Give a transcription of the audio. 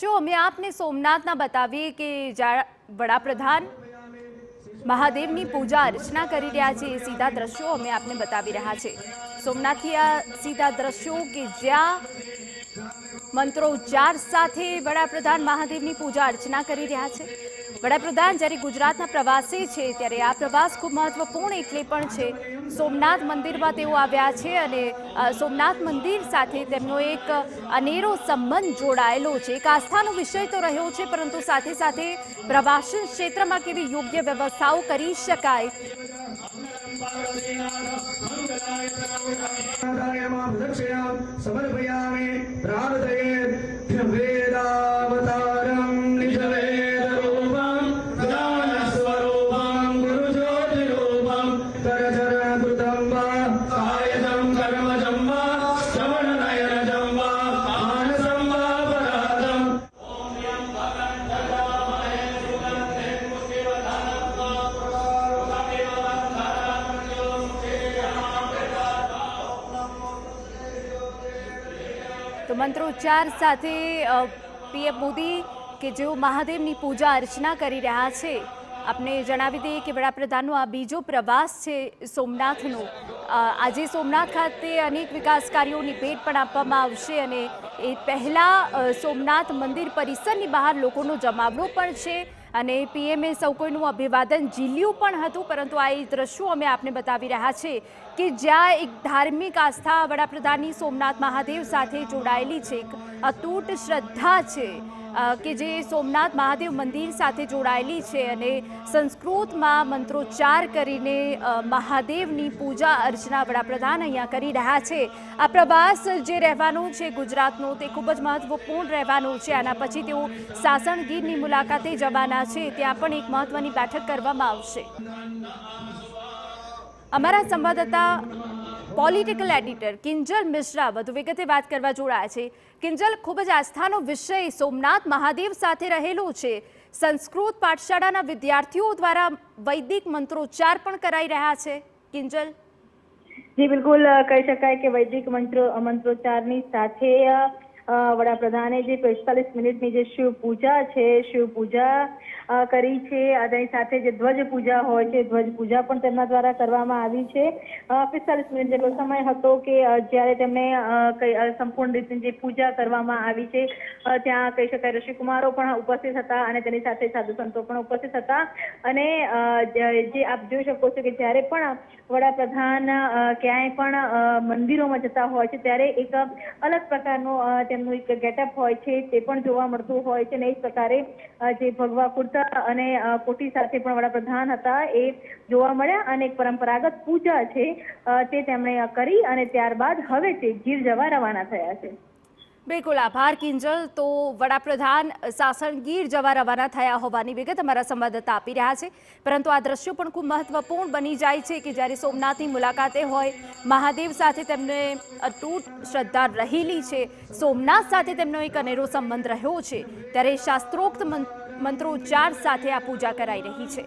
जो અમે આપને સોમનાથના बताવીએ કે વડાપ્રધાન મહાદેવની પૂજા અર્ચના કરી રહ્યા છે એ સીધા દ્રશ્યો અમે આપને બતાવી રહ્યા છે। સોમનાથથી આ સીધા દ્રશ્યો કે જ્યાં મંત્રોચ્ચાર સાથે વડાપ્રધાન મહાદેવની પૂજા અર્ચના કરી રહ્યા છે। વડાપ્રધાન જ્યારે ગુજરાતના પ્રવાસે છે ત્યારે આ પ્રવાસ ખૂબ મહત્વપૂર્ણ એટલે પણ છે। સોમનાથ મંદિરમાં તેઓ આવ્યા છે અને સોમનાથ મંદિર સાથે તેમનો એક અનેરો સંબંધ જોડાયેલો છે। એક આસ્થાનો વિષય તો રહ્યો છે, પરંતુ સાથે સાથે પ્રવાસન ક્ષેત્રમાં કેવી યોગ્ય વ્યવસ્થાઓ કરી શકાય तो मंत्रोच्चार साथे पीएम मोदी के जो महादेवनी पूजा अर्चना करी रहा छे। आपने जणावी दઈએ કે વડાપ્રધાનનો આ બીજો પ્રવાસ છે સોમનાથનો। આજે સોમનાથ ખાતે અનેક વિકાસ કાર્યોની ભેટ પણ આપવામાં આવશે અને એ પહેલા સોમનાથ મંદિર પરિસરની બહાર લોકોનો જમાવડો પણ છે અને પીએમએ સૌ કોઈનું અભિવાદન ઝીલ્યું પણ હતું। પરંતુ આ એ દ્રશ્યો અમે આપને બતાવી રહ્યા છે કે જ્યાં એક ધાર્મિક આસ્થા વડાપ્રધાનની સોમનાથ મહાદેવ સાથે જોડાયેલી છે, એક અતૂટ શ્રદ્ધા છે કે જે સોમનાથ મહાદેવ મંદિર સાથે જોડાયેલી છે અને સંસ્કૃતમાં મંત્રોચ્ચાર કરીને મહાદેવની પૂજા અર્ચના વડાપ્રધાન અહીંયા કરી રહ્યા છે। આ પ્રવાસ જે રહેવાનો છે ગુજરાતનો તે ખૂબ જ મહત્વપૂર્ણ રહેવાનો છે। આના પછી તેઓ સાસણગીરની મુલાકાતે જવાના છે, ત્યાં પણ એક મહત્વની બેઠક કરવામાં આવશે। અમારા સંવાદદાતા પોલિટિકલ એડિટર કિંજલ મિશ્રા વધુ વિગતે વાત કરવા જોડાયા છે। કિંજલ, ખૂબ જ આસ્થાનો વિષય સોમનાથ મહાદેવ સાથે રહેલો છે। સંસ્કૃત પાઠશાળાના વિદ્યાર્થીઓ દ્વારા વૈદિક મંત્રોચ્ચાર પણ કરાઈ રહ્યા છે। કિંજલ, જી બિલકુલ કહી શકાય કે વૈદિક મંત્રોચ્ચારની સાથે વડાપ્રધાને જે 45 મિનિટની જે શિવ પૂજા છે, શિવ પૂજા કરી છે અને સાથે જે ધ્વજ પૂજા હોય છે, ધ્વજ પૂજા પણ તેમના દ્વારા કરવામાં આવી છે। 45 મિનિટ જેટલો સમય હતો કે જ્યારે તેમને સંપૂર્ણ રીતે જે પૂજા કરવામાં આવી છે ત્યાં કહી શકાય ઋષિકુમારો પણ ઉપસ્થિત હતા અને તેની સાથે સાધુ સંતો પણ ઉપસ્થિત હતા અને જે આપ જોઈ શકો છો કે જ્યારે પણ વડાપ્રધાન ક્યાંય પણ મંદિરોમાં જતા હોય છે ત્યારે એક અલગ પ્રકારનો તેમનું એક ગેટઅપ હોય છે તે પણ જોવા મળતું હોય છે અને એ પ્રકારે જે ભગવા કુર્તા અને કોટી સાથે પણ વડાપ્રધાન હતા એ જોવા મળ્યા અને એક પરંપરાગત પૂજા છે તે તેમણે કરી અને ત્યારબાદ હવે તે ગીર જવા રવાના થયા છે। બિલકુલ આભાર કિંજલ। તો વડાપ્રધાન સાસણગીર જવા રવાના થયા હોવાની વિગત અમારા સંવાદદાતા આપી રહ્યા છે, પરંતુ આ દ્રશ્યો પણ ખૂબ મહત્વપૂર્ણ બની જાય છે કે જ્યારે સોમનાથની મુલાકાતે હોય, મહાદેવ સાથે તેમને અતૂટ શ્રદ્ધા રહેલી છે, સોમનાથ સાથે તેમનો એક અનેરો સંબંધ રહ્યો છે, ત્યારે શાસ્ત્રોક્ત મંત્રોચ્ચાર સાથે આ પૂજા કરાઈ રહી છે।